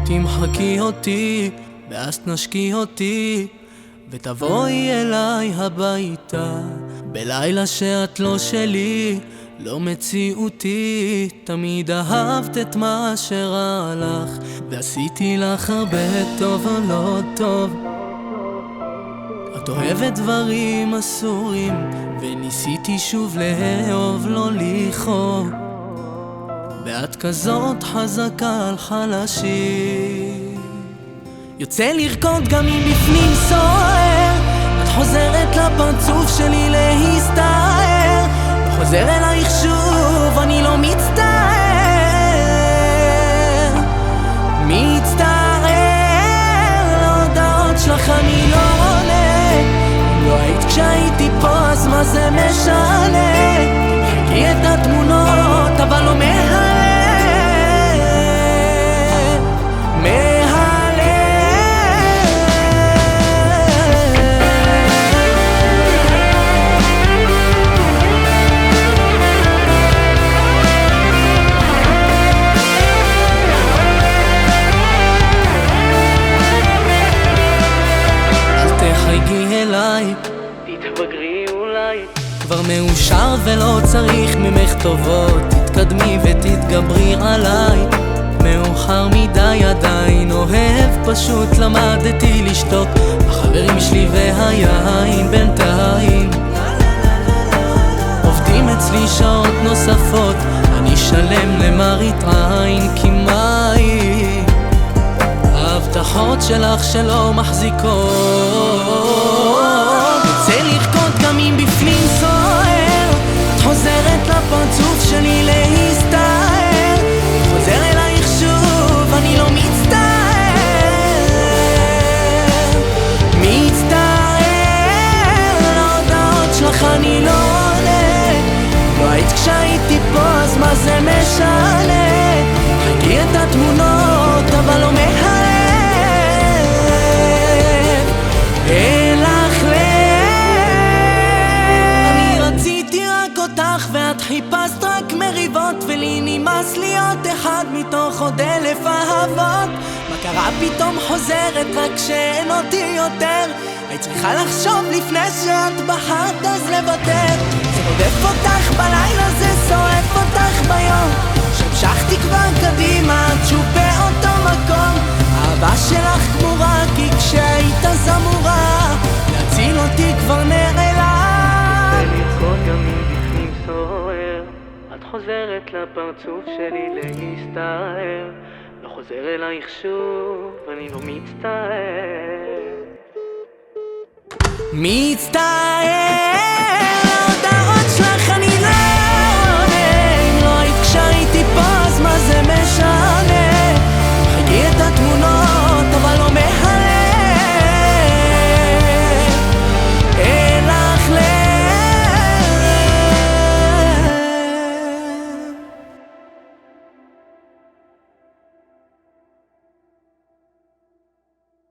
תמחקי אותי, ואז תנשקי אותי, ותבואי אליי הביתה. בלילה שאת לא שלי, לא מציאותי, תמיד אהבת את מה שרע לך, ועשיתי לך הרבה טוב או לא טוב. את אוהבת דברים אסורים, וניסיתי שוב לאהוב, לא לכאוב, ואת כזאת חזקה על חלשים. יוצא לרקוד גם אם בפנים סוער, את חוזרת לפרצוף שלי להסתער, חוזר אלייך שוב, אני לא מצטער. להודעות שלך אני לא עונה, אם לא היית כשהייתי פה אז מה זה משנה? חכי את התמונות אבל לא תתבגרי אולי, כבר מאושר ולא צריך ממך טובות, תתקדמי ותתגברי עליי. מאוחר מדי עדיין אוהב, פשוט למדתי לשתוק, החברים שלי והיין בינתיים עובדים אצלי שעות נוספות, אני שלם למראית עין, כי מהי ההבטחות שלך שלא מחזיקות. גם אם בפנים סוער, את חוזרת לפרצוף שלי להסתער, חוזר אלייך שוב, אני לא מצטער. להודעות שלך אני לא עונה, לא היית כשהייתי פה אז מה זה משנה? חכי את התמונות אבל לא ואת חיפשת רק מריבות, ולי נמאס להיות אחד מתוך עוד 1000 אהבות. מה קרה פתאום חוזרת רק כשאין אותי יותר? היית צריכה לחשוב לפני שאת בחרת אז לוותר. זה רודף אותך בלילה, זה שורף אותך ביום, שהמשכתי כבר קדימה את שוב באותו מקום. האהבה שלך גמורה כי כשהיית זמורה להציל אותי כבר נראה. את חוזרת לפרצוף שלי להסתער, לא חוזר אלייך שוב, אני לא מצטער.